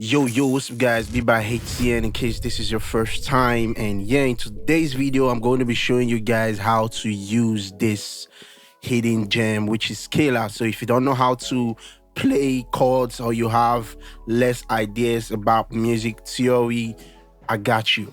Yo, what's up guys, be by HCN in case this is your first time. And yeah, in today's video I'm going to be showing you guys how to use this hidden gem, which is scalar. So if you don't know how to play chords or you have less ideas about music theory, I got you,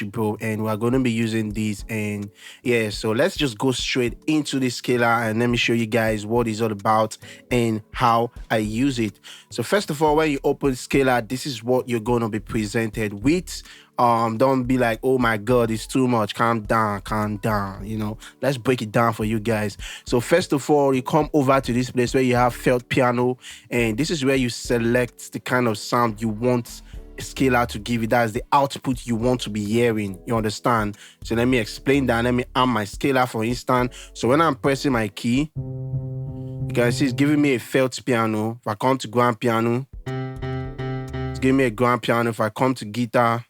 bro. And we're going to be using these. And yeah, so let's just go straight into the scalar and let me show you guys what it's all about and how I use it. So first of all, when you open scalar, this is what you're going to be presented with. Don't be like, oh my god, it's too much. Calm down. Let's break it down for you guys. So first of all, you come over to this place where you have felt piano, and this is where you select the kind of sound you want scalar to give you. That's the output you want to be hearing. You understand? So let me explain that. Let me arm my scalar, for instance. So when I'm pressing my key, you can see it's giving me a felt piano. If I come to grand piano, it's giving me a grand piano. If I come to guitar,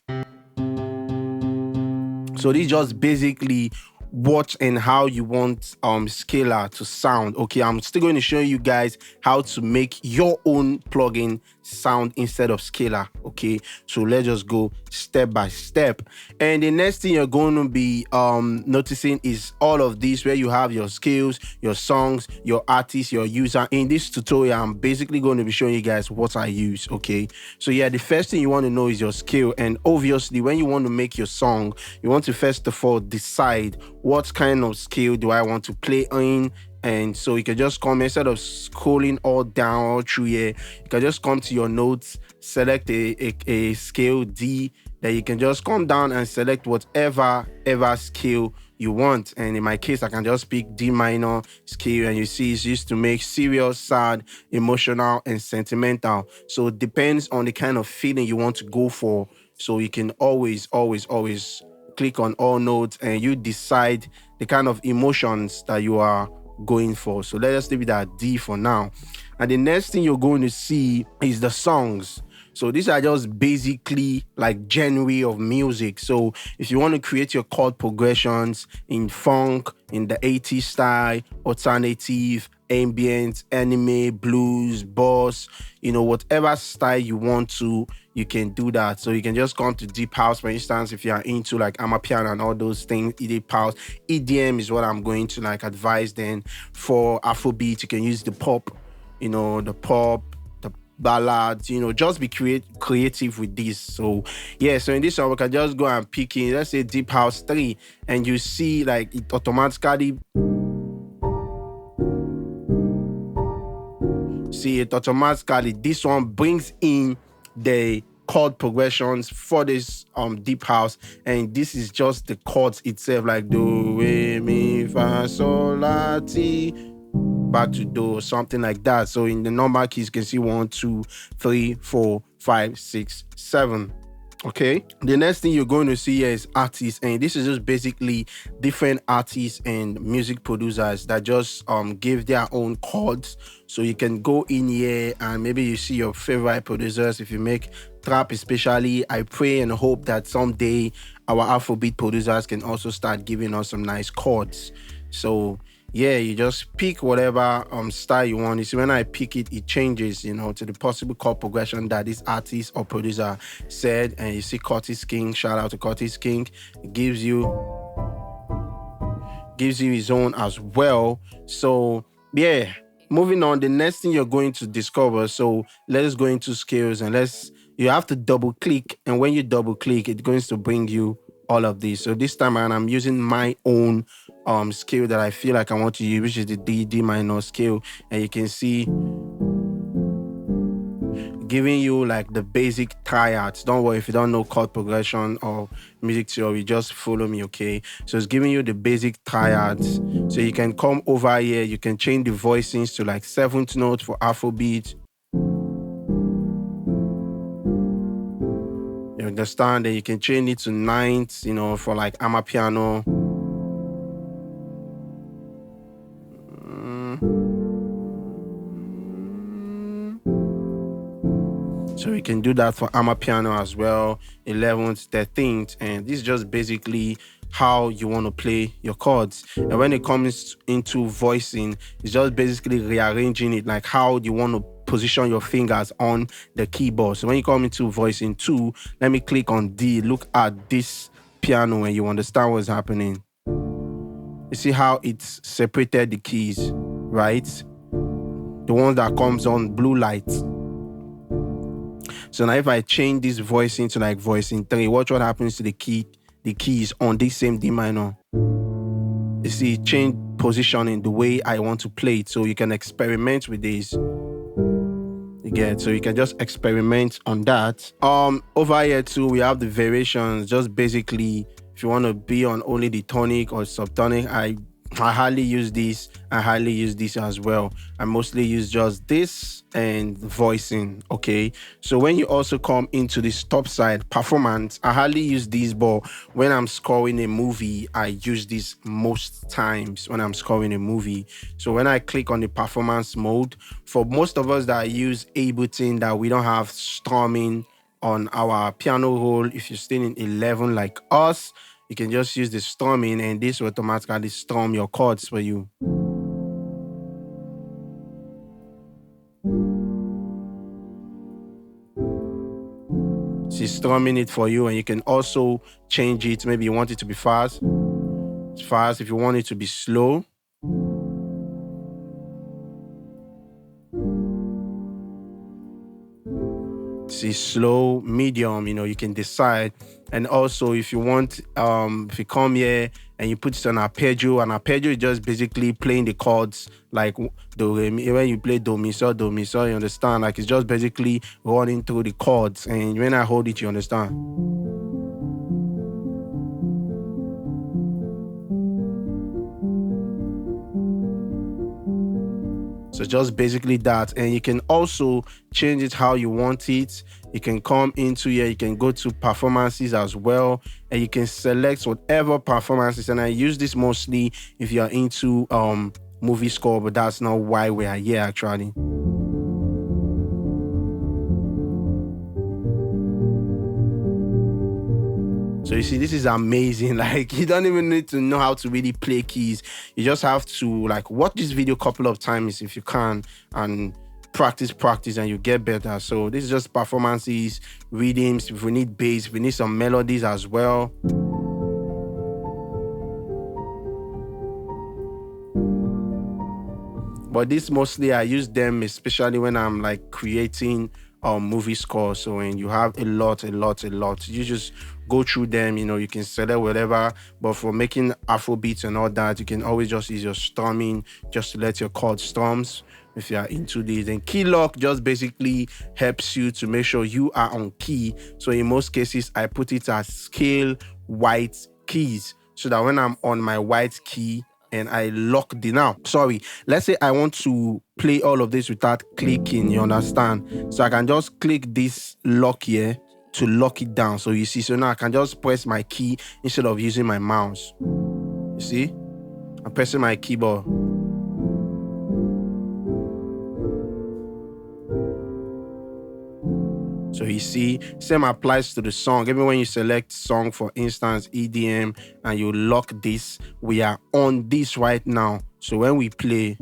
so this is just basically what and how you want scalar to sound. Okay, I'm still going to show you guys how to make your own plugin sound instead of scalar. Okay, so let's just go step by step. And the next thing you're going to be noticing is all of this, where you have your scales, your songs, your artist, your user. In this tutorial, I'm basically going to be showing you guys what I use. Okay, so yeah, the first thing you want to know is your scale. And obviously when you want to make your song, you want to first of all decide what kind of scale do I want to play in. And so you can just come, instead of scrolling all down all through here, you can just come to your notes, select a scale D, then you can just come down and select whatever scale you want. And in my case, I can just pick D minor scale, and you see it's used to make serious, sad, emotional, and sentimental. So it depends on the kind of feeling you want to go for. So you can always click on all notes and you decide the kind of emotions that you are going for. So let us leave it at D for now. And the next thing you're going to see is the songs. So these are just basically like genre of music. So if you want to create your chord progressions in funk, in the 80s style, alternative, ambient, anime, blues, boss, whatever style you want to, you can do that. So you can just come to deep house, for instance, if you are into like amapiano and all those things. Deep house, EDM is what I'm going to like advise. Then for Afrobeat, you can use the pop, the ballads, just be creative with this. So yeah, so in this one we can just go and pick in, let's say deep house 3, and you see like it automatically this one brings in the chord progressions for this deep house. And this is just the chords itself, like do, re, mi, fa, sol, la, ti, back to do, something like that. So in the normal keys you can see 1, 2, 3, 4, 5, 6, 7. Okay, the next thing you're going to see here is artists, and this is just basically different artists and music producers that just give their own chords. So you can go in here and maybe you see your favorite producers. If you make trap especially, I pray and hope that someday our Afrobeat producers can also start giving us some nice chords. So yeah, you just pick whatever style you want. You see, when I pick it, it changes, to the possible chord progression that this artist or producer said. And you see Curtis King, shout out to Curtis King. It gives you his own as well. So yeah, moving on, the next thing you're going to discover. So let us go into scales, and you have to double click. And when you double click, it's going to bring you all of these. So this time around, I'm using my own scale that I feel like I want to use, which is the D minor scale. And you can see giving you like the basic triads. Don't worry if you don't know chord progression or music theory, just follow me. Okay, so it's giving you the basic triads. So you can come over here, you can change the voicings to like 7th note for Afrobeat. You understand? Then you can change it to 9th, for like amapiano. So you can do that for amapiano as well, 11th, 13th, and this is just basically how you want to play your chords. And when it comes into voicing, it's just basically rearranging it, like how you want to position your fingers on the keyboard. So when you come into voicing 2, let me click on D. Look at this piano and you understand what's happening. You see how it's separated the keys, right? The one that comes on blue light. So now if I change this voicing to like voicing 3, watch what happens to the keys on this same D minor. You see, change positioning the way I want to play it. So you can experiment with this. You get, so you can just experiment on that. Over here too, we have the variations. Just basically, if you want to be on only the tonic or subtonic, I hardly use this. I hardly use this as well. I mostly use just this and voicing. Okay, so when you also come into this top side, performance, I hardly use this, but when I'm scoring a movie, I use this most times when I'm scoring a movie. So when I click on the performance mode, for most of us that use Ableton, that we don't have strumming on our piano roll, if you're still in 11 like us, you can just use the strumming and this will automatically strum your chords for you. She's strumming it for you, and you can also change it. Maybe you want it to be fast. It's fast. If you want it to be slow. See, slow, medium, you can decide. And also if you want, if you come here and you put it on arpeggio, and arpeggio is just basically playing the chords like do, re, mi. When you play do, mi, so, you understand? Like it's just basically running through the chords, and when I hold it, you understand? So just basically that. And you can also change it how you want it. You can come into here, you can go to performances as well, and you can select whatever performances. And I use this mostly if you're into movie score, but that's not why we are here actually. So you see, this is amazing. Like, you don't even need to know how to really play keys. You just have to like watch this video a couple of times if you can, and practice, and you get better. So this is just performances, rhythms. If we need bass, we need some melodies as well. But this mostly I use them especially when I'm like creating movie scores. So when you have a lot, you just go through them, you can select whatever. But for making Afrobeats and all that, you can always just use your strumming just to let your chord strums if you are into this. And key lock just basically helps you to make sure you are on key. So in most cases, I put it as scale white keys, so that when I'm on my white key and I lock the let's say I want to play all of this without clicking, you understand? So I can just click this lock here to lock it down. So you see, so now I can just press my key instead of using my mouse. You see, I'm pressing my keyboard. So you see, same applies to the song. Even when you select song, for instance, EDM, and you lock this, we are on this right now. So when we play,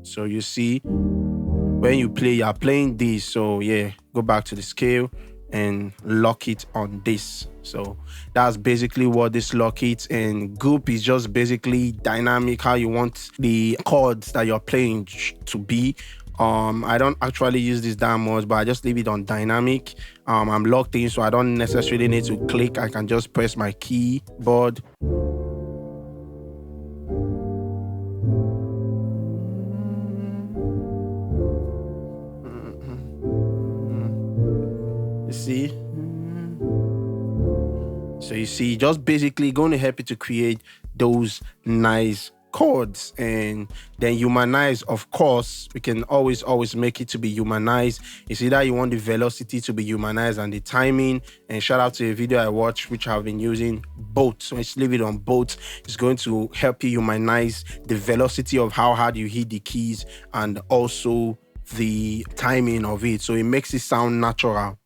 so you see, when you play, you're playing this. So yeah, go back to the scale and lock it on this. So that's basically what this lock it. And group is just basically dynamic, how you want the chords that you're playing to be. I don't actually use this that much, but I just leave it on dynamic. I'm locked in, so I don't necessarily need to click. I can just press my keyboard. You see? So you see, just basically going to help you to create those nice chords. And then humanize, of course, we can always make it to be humanized. It's either you want the velocity to be humanized and the timing. And shout out to a video I watched, which I've been using both. So let's leave it on both. It's going to help you humanize the velocity of how hard you hit the keys, and also the timing of it. So it makes it sound natural.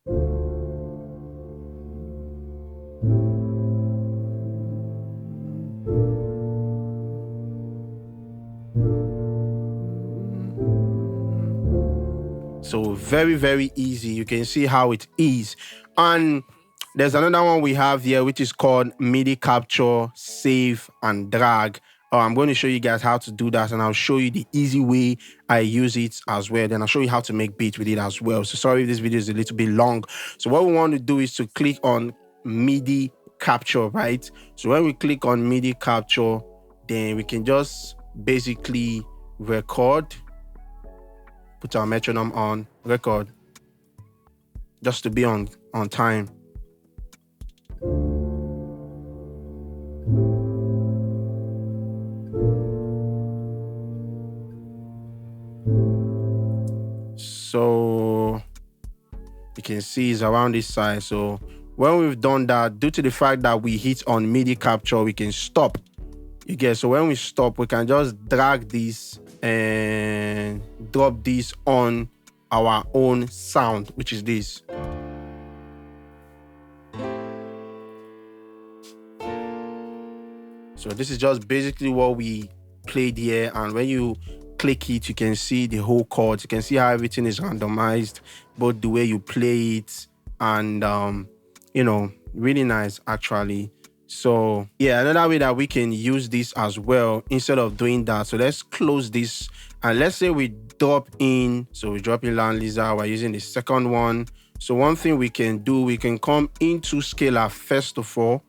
So very, very easy. You can see how it is. And there's another one we have here, which is called MIDI capture, save, and drag. I'm going to show you guys how to do that, and I'll show you the easy way I use it as well. Then I'll show you how to make beats with it as well. So sorry if this video is a little bit long. So what we want to do is to click on MIDI capture, right? So when we click on MIDI capture, then we can just basically record, put our metronome on, record, just to be on time. So you can see it's around this size. So when we've done that, due to the fact that we hit on MIDI capture, we can stop. You get, so when we stop, we can just drag this and drop this on our own sound, which is this. So this is just basically what we played here, and when you click it, you can see the whole chord. You can see how everything is randomized, both the way you play it and you know, really nice actually. So yeah, another way that we can use this as well, instead of doing that, so let's close this and let's say we drop in, so we drop in Land Lizard, we're using the second one. So one thing we can do, we can come into scalar first of all,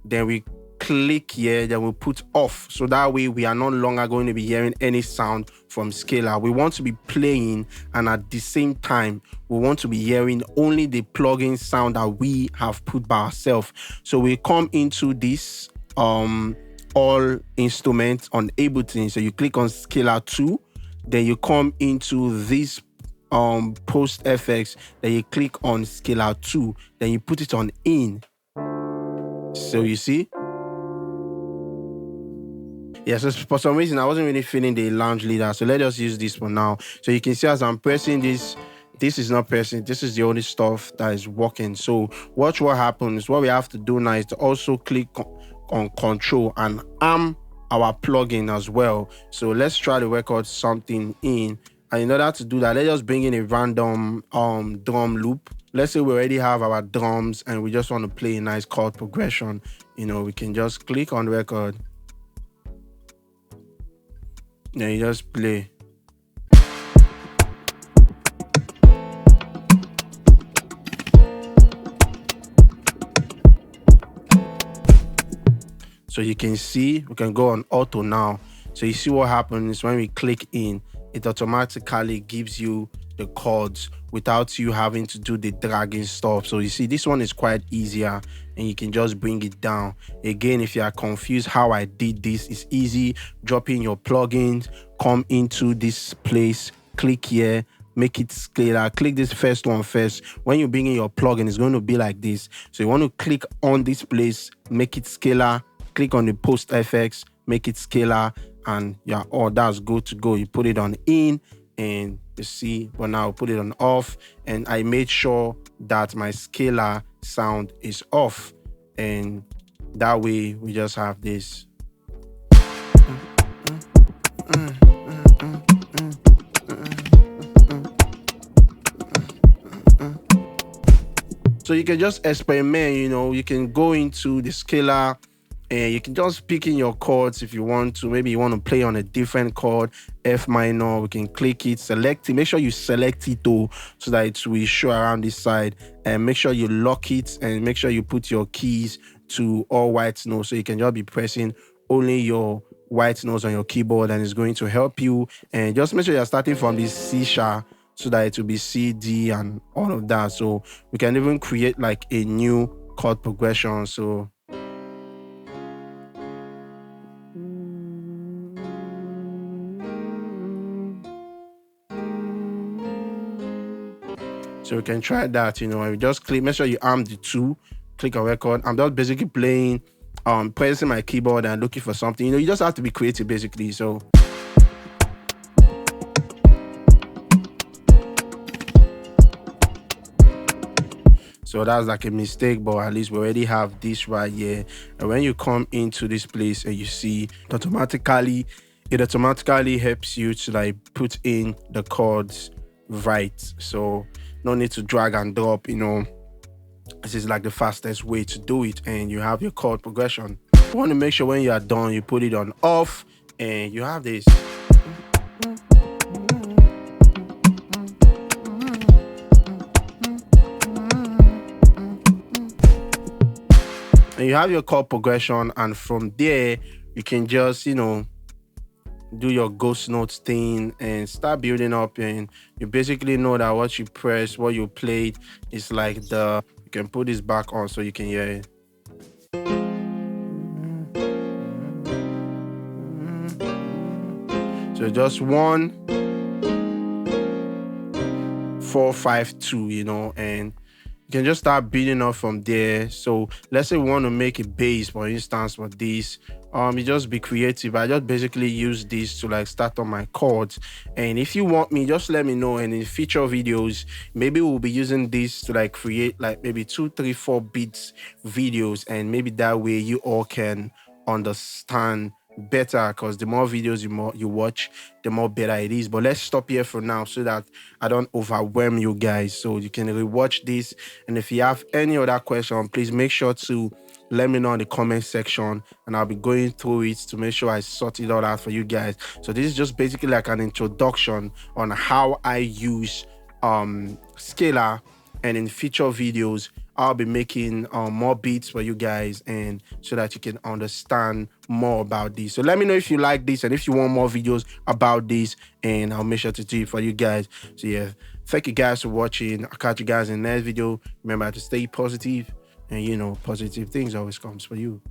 then we click here, then we put off, so that way we are no longer going to be hearing any sound from scalar. We want to be playing, and at the same time we want to be hearing only the plugin sound that we have put by ourselves. So we come into this all instruments on Ableton, so you click on scalar 2, then you come into this post FX, then you click on scalar 2, then you put it on in. So you see, yeah, so for some reason I wasn't really feeling the lounge leader, so let's just use this for now. So you can see as I'm pressing this, this is not pressing, this is the only stuff that is working. So watch what happens. What we have to do now is to also click on control and arm our plugin as well. So let's try to record something in, and in order to do that, let's just bring in a random drum loop. Let's say we already have our drums and we just want to play a nice chord progression. You know, we can just click on record. Then you just play. So you can see, we can go on auto now. So you see what happens when we click in, it automatically gives you the chords without you having to do the dragging stuff. So you see, this one is quite easier and you can just bring it down. Again, if you are confused how I did this, it's easy. Drop in your plugins, come into this place, click here, make it scalar, click this first one first. When you bring in your plugin, it's going to be like this. So you want to click on this place, make it scalar, click on the post FX, make it scalar, and yeah, oh, that's good to go. You put it on in, and you see, but now put it on off, and I made sure that my scalar sound is off, and that way we just have this. So you can just experiment, you know, you can go into the scalar and you can just pick in your chords if you want to. Maybe you want to play on a different chord, F minor, we can click it, select it. Make sure you select it though, so that it will show around this side, and make sure you lock it and make sure you put your keys to all white notes, so you can just be pressing only your white notes on your keyboard, and it's going to help you. And just make sure you're starting from this C sharp, so that it will be C, D, and all of that. So we can even create like a new chord progression. So we can try that, you know, and we just click, make sure you arm the 2, click on record. I'm just basically playing, pressing my keyboard and looking for something. You know, you just have to be creative basically. So that's like a mistake, but at least we already have this right here. And when you come into this place and you see it automatically helps you to like put in the chords right. So no need to drag and drop, you know. This is like the fastest way to do it, and you have your chord progression. You want to make sure when you are done, you put it on off, and you have this. And you have your chord progression, and from there, you can just, you know, do your ghost notes thing and start building up. And you basically know that what you press, what you played is like you can put this back on so you can hear it. So just 1 4 5 2, you know, and you can just start building up from there. So let's say we want to make a bass, for instance, for this. You just be creative. I just basically use this to like start on my chords. And if you want me, just let me know. And in future videos, maybe we'll be using this to like create like maybe 2, 3, 4 beats videos. And maybe that way you all can understand better, because the more videos you watch, the more better it is. But let's stop here for now so that I don't overwhelm you guys. So you can rewatch this, and if you have any other question, please make sure to let me know in the comment section, and I'll be going through it to make sure I sort it all out for you guys. So this is just basically like an introduction on how I use Scalar, and in future videos I'll be making more beats for you guys, and so that you can understand more about this. So let me know if you like this and if you want more videos about this, and I'll make sure to do it for you guys. So yeah, thank you guys for watching. I'll catch you guys in the next video. Remember to stay positive, and you know, positive things always comes for you.